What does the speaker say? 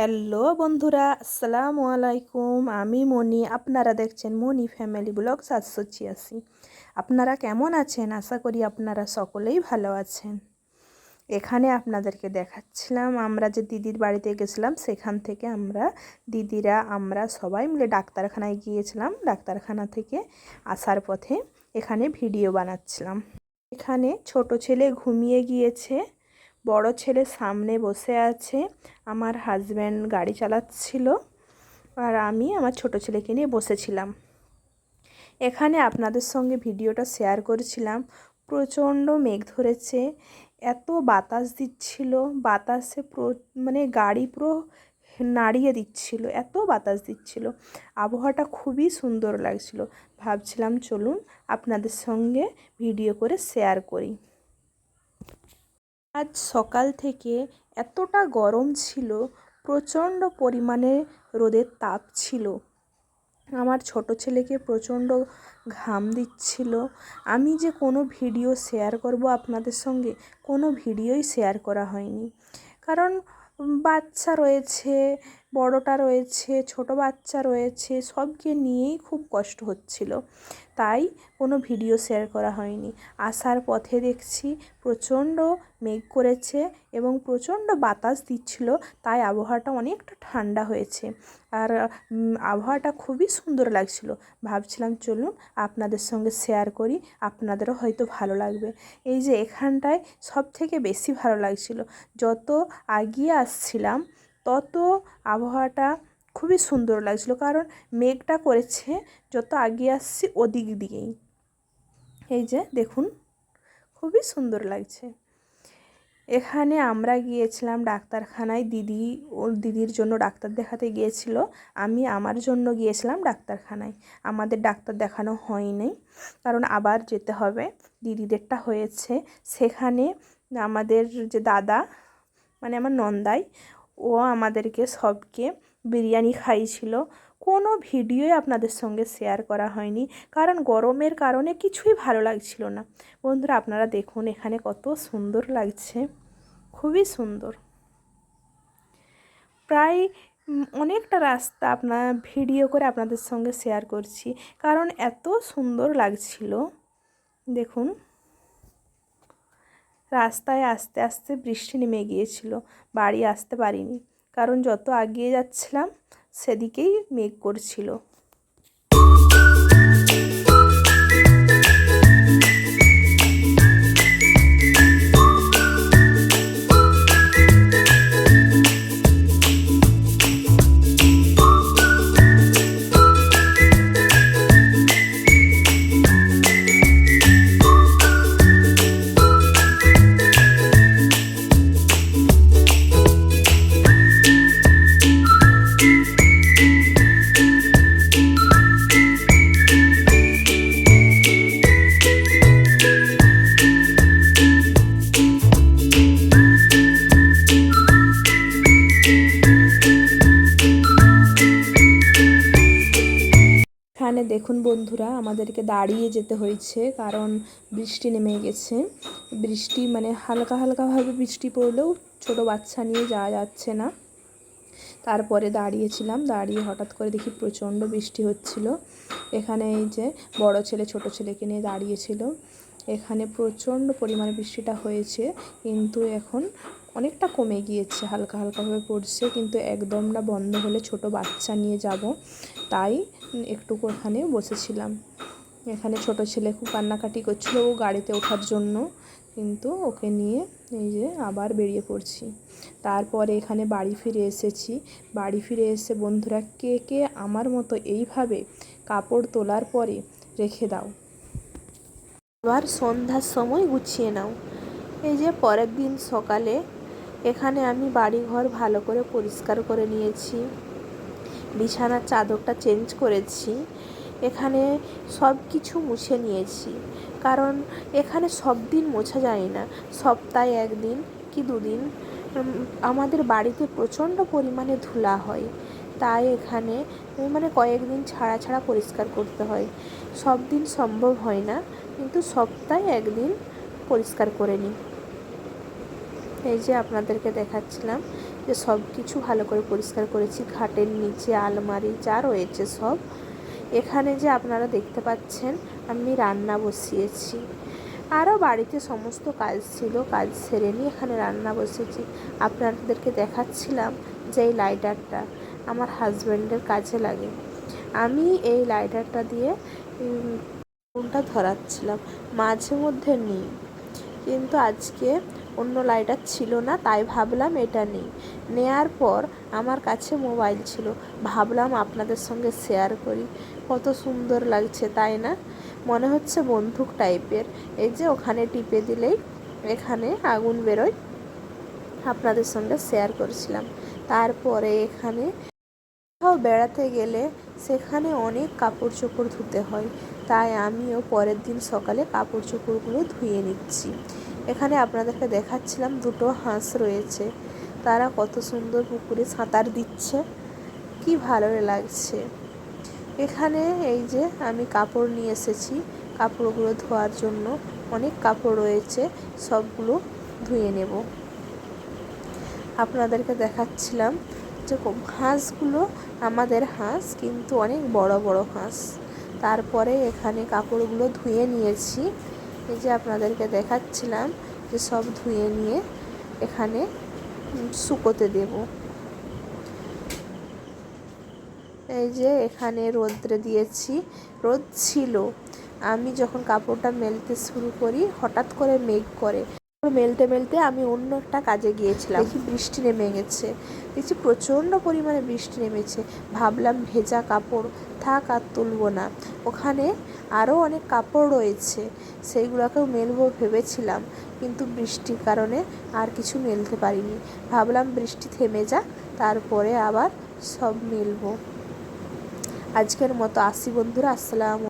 Hello বন্ধুরা, আসসালামু আলাইকুম। আমি মনি, আপনারা দেখছেন মনি ফ্যামিলি ব্লগ 786। আপনারা কেমন আছেন? আশা করি আপনারা সকলেই ভালো আছেন। এখানে আপনাদেরকে দেখাচ্ছিলাম আমরা যে দিদির বাড়িতে গেছিলাম, সেখান থেকে আমরা সবাই মিলে ডাক্তারখানায় গিয়েছিলাম। ডাক্তারখানা থেকে আসার পথে এখানে ভিডিও বানাচ্ছিলাম। এখানে ছোট ছেলে ঘুমিয়ে গিয়েছে, বড় ছেলে সামনে বসে আছে, আমার হাজব্যান্ড গাড়ি চালাচ্ছিল, আর আমি আমার ছোট ছেলেকে নিয়ে বসেছিলাম। এখানে আপনাদের সঙ্গে ভিডিওটা শেয়ার করেছিলাম। প্রচণ্ড মেঘ ধরেছে, এত বাতাস দিচ্ছিল, বাতাসে গাড়ি পুরো নাড়িয়ে দিচ্ছিল, এত বাতাস দিচ্ছিল। আবহাওয়াটা খুবই সুন্দর লাগছিল। ভাবছিলাম চলুন আপনাদের সঙ্গে ভিডিও করে শেয়ার করি। আজ সকাল থেকে এতটা গরম ছিল, প্রচণ্ড পরিমাণে রোদের তাপ ছিল। আমার ছোট ছেলেকে প্রচণ্ড ঘাম দিচ্ছিল। আমি যে কোনো ভিডিও শেয়ার করব আপনাদের সঙ্গে, কোনো ভিডিওই শেয়ার করা হয়নি, কারণ বাচ্চা রয়েছে, বড়টা রয়েছে, ছোট বাচ্চা রয়েছে, সবকে নিয়েই খুব কষ্ট হচ্ছিল, তাই কোনো ভিডিও শেয়ার করা হয়নি। আসার পথে দেখছি প্রচণ্ড মেঘ করেছে এবং প্রচণ্ড বাতাস দিচ্ছিল, তাই আবহাওয়াটা অনেকটা ঠান্ডা হয়েছে, আর আবহাওয়াটা খুবই সুন্দর লাগছিল। ভাবছিলাম চলুন আপনাদের সঙ্গে শেয়ার করি, আপনাদেরও হয়তো ভালো লাগবে। এই যে এখানটায় সব থেকে বেশি ভালো লাগছিল, যত এগিয়ে আসছিলাম তত আবহাওয়াটা খুবই সুন্দর লাগছিল, কারণ মেঘটা করেছে যত এগিয়ে আসছি ওদিক দিকেই। এই যে দেখুন, খুবই সুন্দর লাগছে। এখানে আমরা গিয়েছিলাম ডাক্তারখানায়, দিদির জন্য ডাক্তার দেখাতে গিয়েছিল, আমি আমার জন্য গিয়েছিলাম ডাক্তারখানায়। আমাদের ডাক্তার দেখানো হয়নি, কারণ আবার যেতে হবে। দিদিদেরটা হয়েছে, সেখানে আমাদের যে দাদা আমার নন্দাই, ও আমাদেরকে সবকে বিরিয়ানি খাইয়েছিল। কোনো ভিডিওই আপনাদের সঙ্গে শেয়ার করা হয়নি, কারণ গরমের কারণে কিছুই ভালো লাগছিল না। বন্ধুরা আপনারা দেখুন এখানে কত সুন্দর লাগছে, খুবই সুন্দর। প্রায় অনেকটা রাস্তা আপনার ভিডিও করে আপনাদের সঙ্গে শেয়ার করছি, কারণ এত সুন্দর লাগছিল। দেখুন রাস্তায় আস্তে আস্তে বৃষ্টি নেমে গিয়েছিল, বাড়ি আসতে পারিনি, কারণ যত এগিয়ে যাচ্ছিলাম সেদিকেই মেঘ করছিল। এখানে দেখুন বন্ধুরা, আমাদেরকে দাঁড়িয়ে যেতে হয়েছে, কারণ বৃষ্টি নেমে গেছে। বৃষ্টি হালকা হালকাভাবে বৃষ্টি পড়লেও ছোট বাচ্চা নিয়ে যাওয়া যাচ্ছে না। তারপরে দাঁড়িয়েছিলাম, দাঁড়িয়ে হঠাৎ করে দেখি প্রচণ্ড বৃষ্টি হচ্ছিল। এখানে এই যে বড় ছেলে ছোট ছেলেকে নিয়ে দাঁড়িয়েছিল। এখানে প্রচণ্ড পরিমাণে বৃষ্টিটা হয়েছে, কিন্তু এখন অনেকটা কমে গিয়েছে, হালকা হালকাভাবে পড়ছে, কিন্তু একদম না বন্ধ হলে ছোট বাচ্চা নিয়ে যাব, তাই একটু ওখানে বসেছিলাম। এখানে ছোট ছেলে খুব কান্নাকাটি করছিল ও গাড়িতে ওঠার জন্য, কিন্তু ওকে নিয়ে এই যে আবার বেরিয়ে পড়ছি। তারপরে এখানে বাড়ি ফিরে এসেছি। বাড়ি ফিরে এসে বন্ধুরা কে কে আমার মতো এইভাবে কাপড় তোলার পরে রেখে দাও, আবার সন্ধ্যার সময় গুছিয়ে নাও। এই যে পরের দিন সকালে এখানে আমি বাড়িঘর ভালো করে পরিষ্কার করে নিয়েছি, বিছানার চাদরটা চেঞ্জ করেছি, এখানে সব কিছু মুছে নিয়েছি, কারণ এখানে সব দিন মোছা যায় না, সপ্তাহে একদিন কি দুদিন আমাদের বাড়িতে প্রচণ্ড পরিমাণে ধুলা হয়, তাই এখানে কয়েকদিন ছাড়া ছাড়া পরিষ্কার করতে হয়। সব দিন সম্ভব হয় না, কিন্তু সপ্তাহে একদিন পরিষ্কার করে নিই। এই যে আপনাদেরকে দেখাচ্ছিলাম, যে সব কিছু ভালো করে পরিষ্কার করেছি। খাটের নিচে আলমারি যা রয়েছে সব। এখানে যে আপনারা দেখতে পাচ্ছেন আমি রান্না বসিয়েছি। আরও বাড়িতে সমস্ত কাজ ছিল, কাজ সেরে নিয়ে এখানে রান্না বসিয়েছি। আপনাদেরকে দেখাচ্ছিলাম যে এই লাইটারটা আমার হাজব্যান্ডের কাজে লাগে। আমি এই লাইটারটা দিয়ে আগুনটা ধরাচ্ছিলাম, মাঝে মধ্যে নিই, কিন্তু আজকে অন্য লাইটার ছিল না, তাই ভাবলাম এটা নিই। নেয়ার পর আমার কাছে মোবাইল ছিল, ভাবলাম আপনাদের সঙ্গে শেয়ার করি। কত সুন্দর লাগছে তাই না? মনে হচ্ছে বন্দুক টাইপের। এই যে ওখানে টিপে দিলেই এখানে আগুন বেরোয়। আপনাদের সঙ্গে শেয়ার করেছিলাম। তারপরে এখানে কোথাও বেড়াতে গেলে সেখানে অনেক কাপড় চোপড় ধুতে হয়, তাই আমিও পরের দিন সকালে কাপড় চোপড়গুলো ধুয়ে নিচ্ছি। এখানে আপনাদেরকে দেখাচ্ছিলাম দুটো হাঁস রয়েছে, তারা কত সুন্দর পুকুরে সাঁতার দিচ্ছে, কি ভালো লাগছে। এখানে এই যে আমি কাপড় নিয়ে এসেছি কাপড়গুলো ধোয়ার জন্য, অনেক কাপড় রয়েছে, সবগুলো ধুয়ে নেব। আপনাদেরকে দেখাচ্ছিলাম যে হাঁসগুলো আমাদের হাঁস, কিন্তু অনেক বড় বড় হাঁস। তারপরে এখানে কাপড়গুলো ধুয়ে নিয়েছি। এই যে আপনাদেরকে দেখাচ্ছিলাম যে সব ধুয়ে নিয়ে এখানে শুকোতে দেব। এই যে এখানে রোদ্রে দিয়েছি, রোদ ছিল। আমি যখন কাপড়টা মেলতে শুরু করি হঠাৎ করে মেঘ করে, মেলতে মেলতে আমি অন্য একটা কাজে গিয়েছিলাম, দেখি বৃষ্টি নেমে গেছে। দেখছি প্রচণ্ড পরিমাণে বৃষ্টি নেমেছে। ভাবলাম ভেজা কাপড় থাক, আর তুলবো না। ওখানে আরও অনেক কাপড় রয়েছে, সেইগুলোকেও মেলবো ভেবেছিলাম, কিন্তু বৃষ্টির কারণে আর কিছু মেলতে পারিনি। ভাবলাম বৃষ্টি থেমে যাক, তারপরে আবার সব মেলবো। আজকের মতো আসি বন্ধুরা, আসসালাম।